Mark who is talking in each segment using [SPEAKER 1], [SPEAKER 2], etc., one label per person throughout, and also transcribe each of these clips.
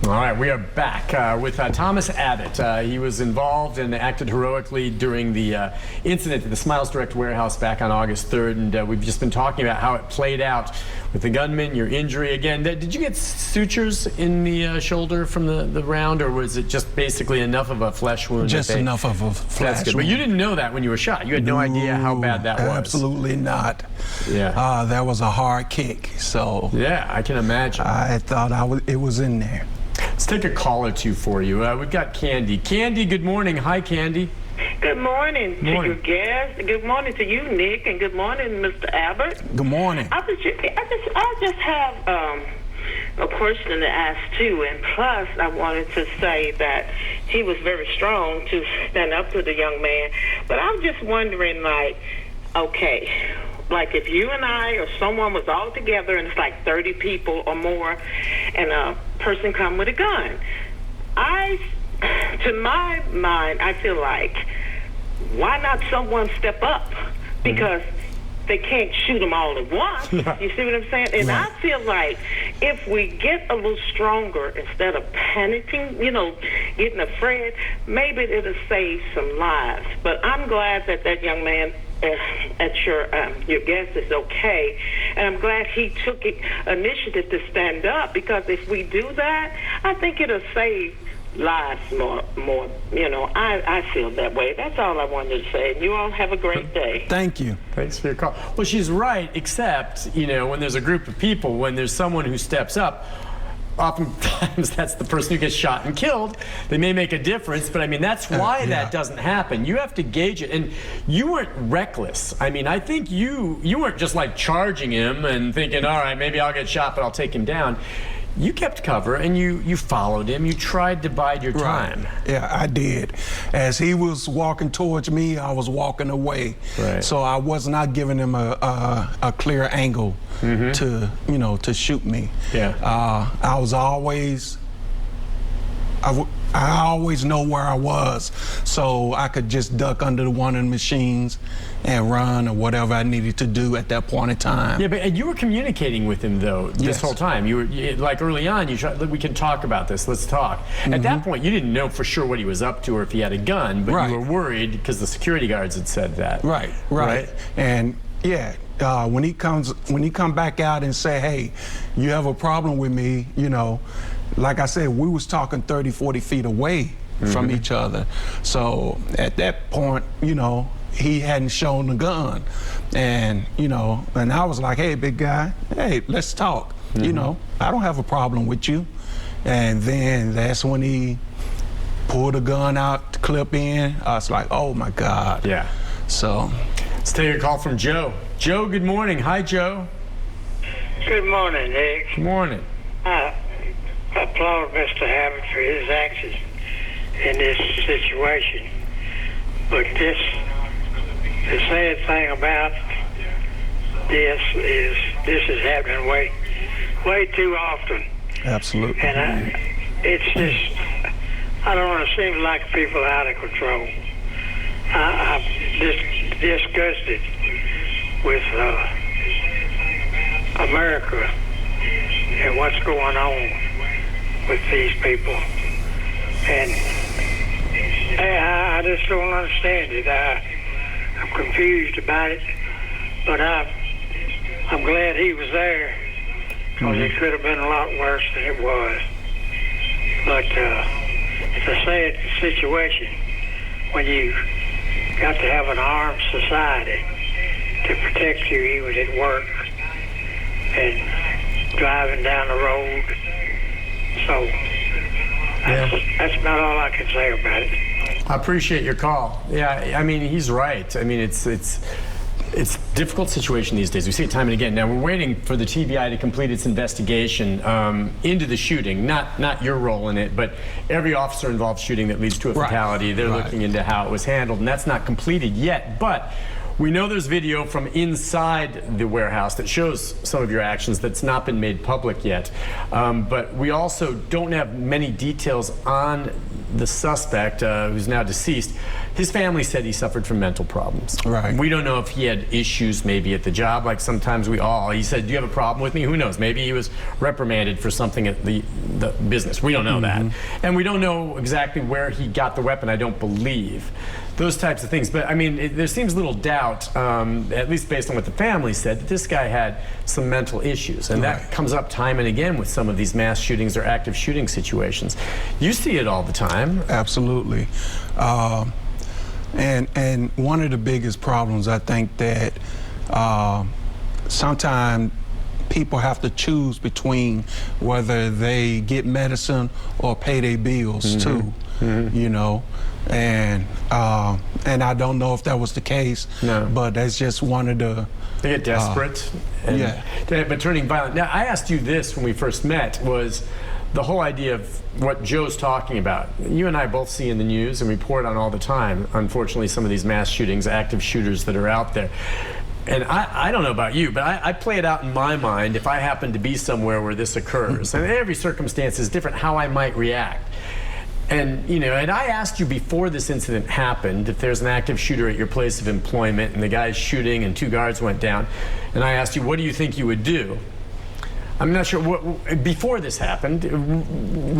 [SPEAKER 1] All right, we are back with Thomas Abbot. He was involved and acted heroically during the incident at the Smiles Direct warehouse back on August 3rd, and we've just been talking about how it played out with the gunman, your injury. Again, did you get sutures in the shoulder from the round, or was it just basically enough of a flesh wound?
[SPEAKER 2] Just enough of a flesh wound.
[SPEAKER 1] But you didn't know that when you were shot. You had no idea how bad that was.
[SPEAKER 2] Absolutely not.
[SPEAKER 1] Yeah.
[SPEAKER 2] That was a hard kick, so.
[SPEAKER 1] Yeah, I can imagine.
[SPEAKER 2] I thought it was in there.
[SPEAKER 1] Let's take a call or two for you. We've got Candy. Candy, good morning. Hi, Candy.
[SPEAKER 3] Good morning to your guests. Good morning to you, Nick, and good morning, Mr. Abbott.
[SPEAKER 2] Good morning.
[SPEAKER 3] I just have a question to ask too, and plus I wanted to say that he was very strong to stand up to the young man. But I'm just wondering, like, okay, like if you and I or someone was all together and it's like 30 people or more, and a person come with a gun, to my mind, I feel like, why not someone step up? Because they can't shoot them all at once. You see what I'm saying? And I feel like if we get a little stronger instead of panicking, getting afraid, maybe it'll save some lives. But I'm glad that that young man at your guest is okay, and I'm glad he took initiative to stand up, because if we do that, I think it'll save lives more. I feel that way. That's all I wanted to say. You all have a great day.
[SPEAKER 2] Thank you.
[SPEAKER 1] Thanks for your call. Well, she's right, except, when there's a group of people, when there's someone who steps up, oftentimes that's the person who gets shot and killed. They may make a difference, but I mean, that's why that doesn't happen. You have to gauge it, and you weren't reckless. I mean, I think you weren't just like charging him and thinking, all right, maybe I'll get shot, but I'll take him down. You kept cover, and you followed him. You tried to bide your time.
[SPEAKER 2] Yeah, I did. As he was walking towards me, I was walking away.
[SPEAKER 1] Right.
[SPEAKER 2] So I was not giving him a clear angle to shoot me.
[SPEAKER 1] Yeah.
[SPEAKER 2] I was always. I always know where I was, so I could just duck under one of the machines and run or whatever I needed to do at that point in time.
[SPEAKER 1] Yeah, but you were communicating with him, though, this whole time. You were, like, early on, we can talk about this, let's talk. At that point, you didn't know for sure what he was up to or if he had a gun, but you were worried because the security guards had said that.
[SPEAKER 2] Right. And, when he come back out and say, hey, you have a problem with me, like I said, we was talking 30, 40 feet away from each other. So at that point, he hadn't shown the gun. And, and I was like, hey, big guy, hey, let's talk. I don't have a problem with you. And then that's when he pulled a gun out, the clip in. I was like, oh my God.
[SPEAKER 1] Yeah.
[SPEAKER 2] So.
[SPEAKER 1] Let's take a call from Joe. Joe, good morning. Hi, Joe.
[SPEAKER 4] Good morning, Nick.
[SPEAKER 1] Good morning.
[SPEAKER 4] I applaud Mr. Abbott for his actions in this situation. But the sad thing about this is happening way too often.
[SPEAKER 2] Absolutely.
[SPEAKER 4] And I don't want to seem like people are out of control. I'm just disgusted with America and what's going on with these people. And I just don't understand it. I'm confused about it, but I'm glad he was there, because it could have been a lot worse than it was. But it's a sad situation when you got to have an armed society to protect you even at work and driving down the road. So that's about all I can say about it.
[SPEAKER 1] I appreciate your call. Yeah, I mean, he's right. I mean, it's a difficult situation these days. We see it time and again. Now, we're waiting for the TBI to complete its investigation into the shooting, not your role in it, but every officer involved shooting that leads to a fatality. They're looking into how it was handled, and that's not completed yet. But we know there's video from inside the warehouse that shows some of your actions that's not been made public yet. But we also don't have many details on the suspect, who's now deceased, his family said he suffered from mental problems.
[SPEAKER 2] Right.
[SPEAKER 1] We don't know if he had issues maybe at the job, like sometimes he said, do you have a problem with me? Who knows? Maybe he was reprimanded for something at the business. We don't know that. And we don't know exactly where he got the weapon, I don't believe. Those types of things. But I mean, there seems little doubt, at least based on what the family said, that this guy had some mental issues. And that comes up time and again with some of these mass shootings or active shooting situations. You see it all the time.
[SPEAKER 2] Absolutely. And one of the biggest problems, I think, that sometimes people have to choose between whether they get medicine or pay their bills too, you know. And I don't know if that was the case, but that's just one of the...
[SPEAKER 1] They get desperate but turning violent. Now, I asked you this when we first met, was the whole idea of what Joe's talking about. You and I both see in the news and report on all the time, unfortunately, some of these mass shootings, active shooters that are out there. And I don't know about you, but I play it out in my mind if I happen to be somewhere where this occurs. And every circumstance is different, how I might react. And, you know, and I asked you before this incident happened if there's an active shooter at your place of employment and the guy's shooting and 2 guards went down. And I asked you, what do you think you would do? I'm not sure. Before this happened,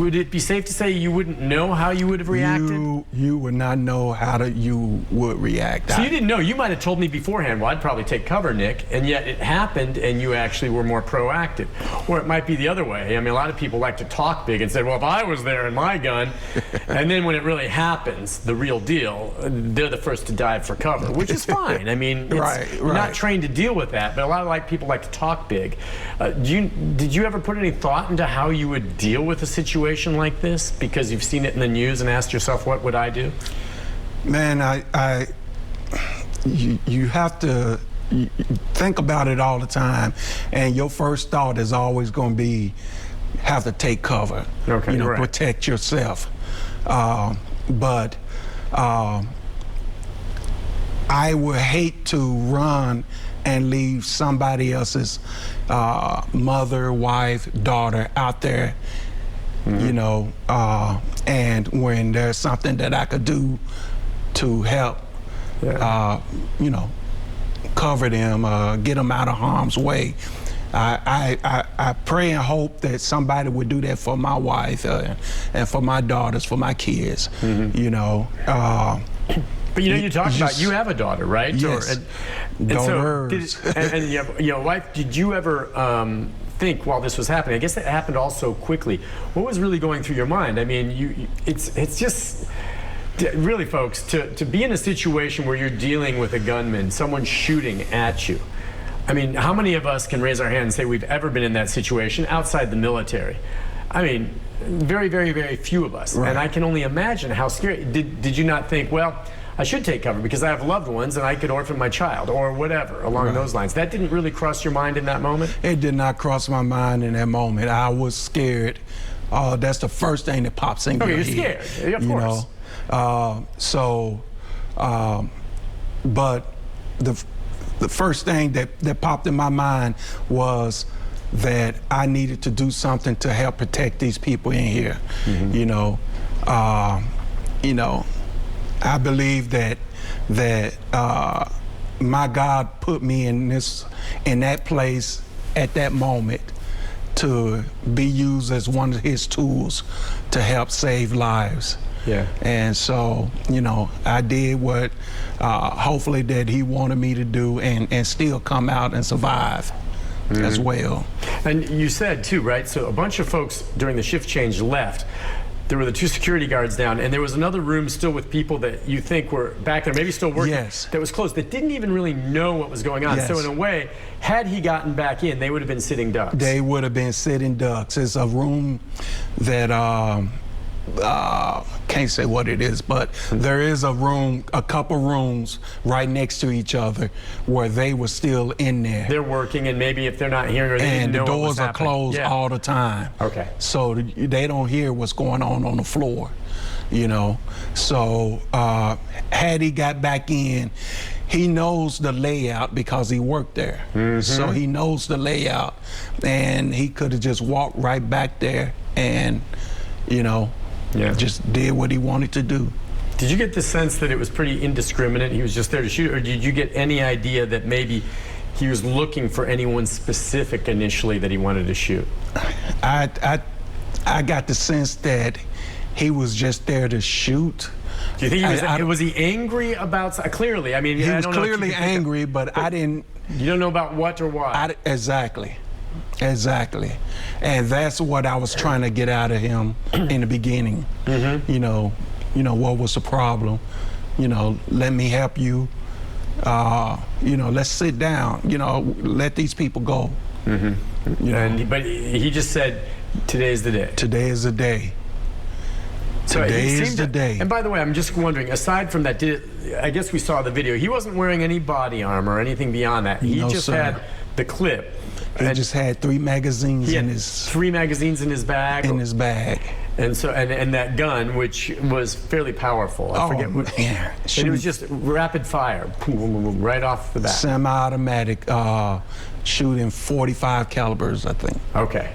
[SPEAKER 1] would it be safe to say you wouldn't know how you would have reacted?
[SPEAKER 2] You would not know how you would react.
[SPEAKER 1] So you didn't know. You might have told me beforehand, well, I'd probably take cover, Nick, and yet it happened and you actually were more proactive. Or it might be the other way. I mean, a lot of people like to talk big and say, well, if I was there and my gun, and then when it really happens, the real deal, they're the first to dive for cover, which is fine. I mean, you're not trained to deal with that, but a lot of people like to talk big. Did you ever put any thought into how you would deal with a situation like this because you've seen it in the news and asked yourself, what would I do?
[SPEAKER 2] Man, you have to think about it all the time, and your first thought is always going to be have to take cover, protect yourself. But I would hate to run and leave somebody else's mother, wife, daughter out there, you know, and when there's something that I could do to help, you know, cover them, get them out of harm's way. I pray and hope that somebody would do that for my wife and for my daughters, for my kids, you know.
[SPEAKER 1] But you know, you talked about, you have a daughter, right?
[SPEAKER 2] Yes.
[SPEAKER 1] Daughters. And you have a wife. Did you ever think while this was happening? I guess it happened all so quickly. What was really going through your mind? I mean, it's just really, folks, to be in a situation where you're dealing with a gunman, someone shooting at you. I mean, how many of us can raise our hand and say we've ever been in that situation outside the military? I mean, very, very, very few of us. And I can only imagine how scary. Did you not think, well, I should take cover because I have loved ones and I could orphan my child or whatever along those lines? That didn't really cross your mind in that moment?
[SPEAKER 2] It did not cross my mind in that moment. I was scared. That's the first thing that pops in your head.
[SPEAKER 1] Oh, you're scared, of course.
[SPEAKER 2] But the first thing that popped in my mind was that I needed to do something to help protect these people in here. You know, I believe that my God put me in that place at that moment to be used as one of His tools to help save lives. And so, you know, I did what hopefully that He wanted me to do and still come out and survive as well.
[SPEAKER 1] And you said too, right? So a bunch of folks during the shift change left. There were the 2 security guards down, and there was another room still with people that you think were back there, maybe still working, that was closed, that didn't even really know what was going on. So in a way, had he gotten back in, they would have been sitting ducks. They
[SPEAKER 2] would have been sitting ducks. It's a room that, can't say what it is, but there is a room, a couple rooms right next to each other where they were still in there.
[SPEAKER 1] They're working, and maybe if they're not hearing or they didn't know
[SPEAKER 2] the
[SPEAKER 1] what was
[SPEAKER 2] doors are closed all the time. So they don't hear what's going on the floor, you know. So had he got back in, he knows the layout because he worked there. So he knows the layout, and he could have just walked right back there and, you know,
[SPEAKER 1] Yeah.
[SPEAKER 2] Just did what he wanted to do.
[SPEAKER 1] Did you get the sense that it was pretty indiscriminate? He was just there to shoot, or did you get any idea that maybe he was looking for anyone specific initially that he wanted to shoot?
[SPEAKER 2] I got the sense that he was just there to shoot.
[SPEAKER 1] Do you think he was he angry about, clearly, I mean,
[SPEAKER 2] He
[SPEAKER 1] I
[SPEAKER 2] was
[SPEAKER 1] don't know if
[SPEAKER 2] clearly
[SPEAKER 1] you can think of-
[SPEAKER 2] angry, but I didn't.
[SPEAKER 1] You don't know about what or why?
[SPEAKER 2] Exactly. And that's what I was trying to get out of him in the beginning.
[SPEAKER 1] Mm-hmm.
[SPEAKER 2] You know, what was the problem? You know, let me help you. You know, let's sit down. You know, let these people go.
[SPEAKER 1] Mm-hmm.
[SPEAKER 2] You know,
[SPEAKER 1] But he just said, today's the day.
[SPEAKER 2] today is the day.
[SPEAKER 1] So he
[SPEAKER 2] Today is
[SPEAKER 1] seemed
[SPEAKER 2] the
[SPEAKER 1] to-
[SPEAKER 2] day.
[SPEAKER 1] And by the way, I'm just wondering, aside from that, I guess we saw the video. He wasn't wearing any body armor or anything beyond that. He
[SPEAKER 2] No,
[SPEAKER 1] just
[SPEAKER 2] sir.
[SPEAKER 1] had the clip.
[SPEAKER 2] He
[SPEAKER 1] And
[SPEAKER 2] just had 3 magazines
[SPEAKER 1] he had
[SPEAKER 2] in his
[SPEAKER 1] 3 magazines in his bag.
[SPEAKER 2] bag.
[SPEAKER 1] And so, and that gun, which was fairly powerful. I forget what.
[SPEAKER 2] man.
[SPEAKER 1] And it was just rapid fire, boom, boom, boom, boom, right off the bat.
[SPEAKER 2] Semi-automatic, shooting 45 calibers, I think.
[SPEAKER 1] Okay.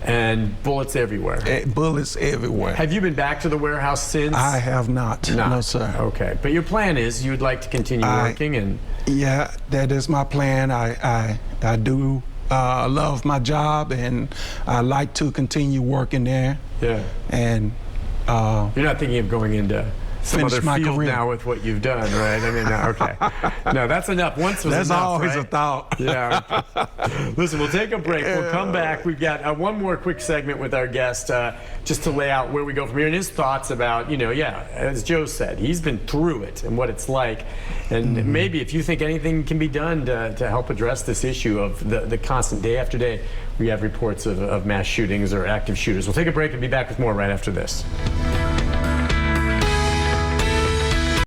[SPEAKER 1] And bullets everywhere.
[SPEAKER 2] Bullets everywhere.
[SPEAKER 1] Have you been back to the warehouse since?
[SPEAKER 2] I have not. No, sir.
[SPEAKER 1] Okay. But your plan is you'd like to continue working and.
[SPEAKER 2] Yeah, that is my plan. I do love my job, and I like to continue working there.
[SPEAKER 1] Yeah.
[SPEAKER 2] And
[SPEAKER 1] You're not thinking of going into some
[SPEAKER 2] Finish
[SPEAKER 1] other
[SPEAKER 2] my
[SPEAKER 1] field
[SPEAKER 2] career.
[SPEAKER 1] now with what you've done, right? I mean, no, okay. No, that's enough. Once was
[SPEAKER 2] that's
[SPEAKER 1] enough,
[SPEAKER 2] always
[SPEAKER 1] right?
[SPEAKER 2] a thought.
[SPEAKER 1] Yeah. Listen, we'll take a break. We'll come back. We've got one more quick segment with our guest just to lay out where we go from here and his thoughts about, as Joe said, he's been through it and what it's like. And maybe if you think anything can be done to help address this issue of the constant day after day, we have reports of mass shootings or active shooters. We'll take a break and be back with more right after this.